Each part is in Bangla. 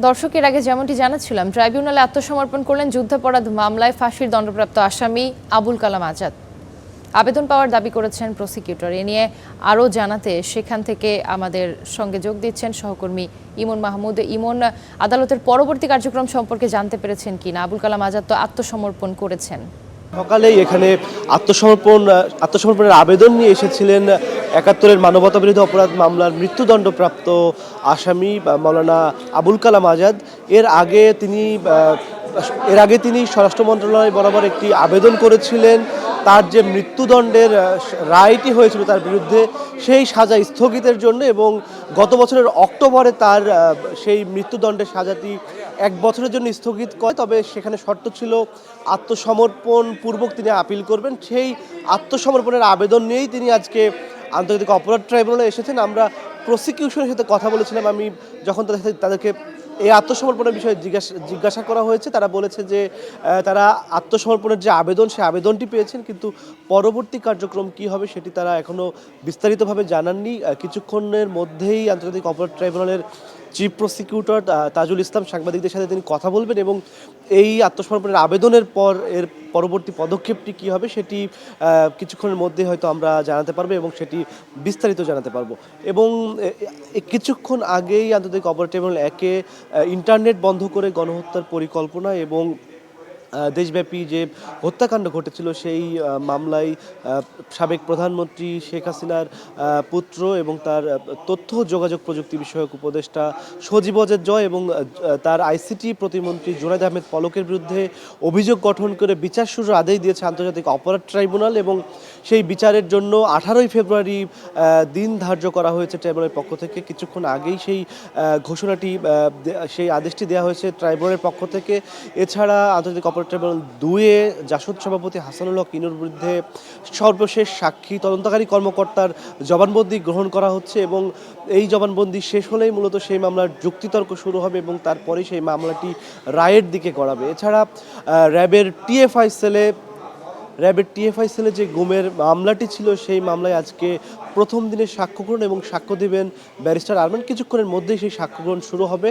দর্শকের আগে যেমনটি জানাচ্ছিলাম, ট্রাইব্যুনালে আত্মসমর্পণ করলেন যুদ্ধাপরাধ মামলায় ফাঁসির দণ্ডপ্রাপ্ত আসামি আবুল কালাম আজাদ। আবেদন পাওয়ার দাবি করেছেন প্রসিকিউটর। এ নিয়ে আরও জানাতে সেখান থেকে আমাদের সঙ্গে যোগ দিচ্ছেন সহকর্মী ইমন মাহমুদ। ইমন, আদালতের পরবর্তী কার্যক্রম সম্পর্কে জানতে পেরেছেন কিনা? আবুল কালাম আজাদ তো আত্মসমর্পণ করেছেন। সকালেই এখানে আত্মসমর্পণের আবেদন নিয়ে এসেছিলেন ৭১-এর মানবতাবিরোধী অপরাধ মামলার মৃত্যুদণ্ডপ্রাপ্ত আসামি মাওলানা আবুল কালাম আজাদ। এর আগে তিনি স্বরাষ্ট্র মন্ত্রণালয় বরাবর একটি আবেদন করেছিলেন তার যে মৃত্যুদণ্ডের রায়টি হয়েছিল তার বিরুদ্ধে সেই সাজা স্থগিতের জন্য, এবং গত বছরের অক্টোবরে তার সেই মৃত্যুদণ্ডের সাজাটি ১ বছরের জন্য স্থগিত করে। তবে সেখানে শর্ত ছিল আত্মসমর্পণ পূর্বক তিনি আপিল করবেন। সেই আত্মসমর্পণের আবেদন নিয়েই তিনি আজকে আন্তর্জাতিক অপরাধ ট্রাইব্যুনালে এসেছেন। আমরা প্রসিকিউশনের সাথে কথা বলেছিলাম। আমি যখন তাদেরকে এই আত্মসমর্পণের বিষয়ে জিজ্ঞাসা করা হয়েছে, তারা বলেছে যে তারা আত্মসমর্পণের যে আবেদন সেই আবেদনটি পেয়েছেন, কিন্তু পরবর্তী কার্যক্রম কি হবে সেটি তারা এখনও বিস্তারিতভাবে জানাননি। কিছুক্ষণের মধ্যেই আন্তর্জাতিক অপরাধ ট্রাইব্যুনালের চিফ প্রসিকিউটর তাজুল ইসলাম সাংবাদিকদের সাথে তিনি কথা বলবেন, এবং এই আত্মসমর্পণের আবেদনের পর এর পরবর্তী পদক্ষেপটি কী হবে সেটি কিছুক্ষণের মধ্যে হয়তো আমরা জানাতে পারবো এবং সেটি বিস্তারিত জানাতে পারবো। এবং কিছুক্ষণ আগেই আন্তর্জাতিক অপরাধ ট্রাইব্যুনাল ১-এ ইন্টারনেট বন্ধ করে গণহত্যার পরিকল্পনা এবং দেশব্যাপী যে হত্যাকাণ্ড ঘটেছিল সেই মামলায় সাবেক প্রধানমন্ত্রী শেখ হাসিনার পুত্র এবং তার তথ্য যোগাযোগ প্রযুক্তি বিষয়ক উপদেষ্টা সজীব ওয়াজেদ জয় এবং তার আইসিটি প্রতিমন্ত্রী জুনায়েদ আহমেদ পলকের বিরুদ্ধে অভিযোগ গঠন করে বিচার শুরুর আদেশ দিয়েছে আন্তর্জাতিক অপরাধ ট্রাইব্যুনাল, এবং সেই বিচারের জন্য ১৮ই ফেব্রুয়ারি দিন ধার্য করা হয়েছে ট্রাইব্যুনালের পক্ষ থেকে। কিছুক্ষণ আগেই সেই ঘোষণাটি সেই আদেশটি দেওয়া হয়েছে ট্রাইব্যুনালের পক্ষ থেকে। এছাড়া আন্তর্জাতিক অপরাধ ট্রাইব্যুনাল ২-এ জাসদ সভাপতি হাসানুল হক ইনুর বিরুদ্ধে সর্বশেষ সাক্ষী তদন্তকারী কর্মকর্তার জবানবন্দি গ্রহণ করা হচ্ছে, এবং এই জবানবন্দি শেষ হলেই মূলত সেই মামলার যুক্তিতর্ক শুরু হবে এবং তারপরেই সেই মামলাটি রায়ের দিকে গড়াবে। এছাড়া র্যাবের টিএফআই সেলে যে গুমের মামলাটি ছিল সেই মামলায় আজকে প্রথম দিনের সাক্ষ্য গ্রহণ এবং সাক্ষ্য দেবেন ব্যারিস্টার আরমান। কিছুক্ষণের মধ্যেই সেই সাক্ষ্য গ্রহণ শুরু হবে।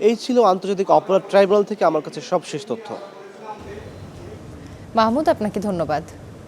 এই ছিল আন্তর্জাতিক অপরাধ ট্রাইব্যুনাল থেকে আমার কাছে সবশেষ তথ্য। মাহমুদ, আপনাকে ধন্যবাদ।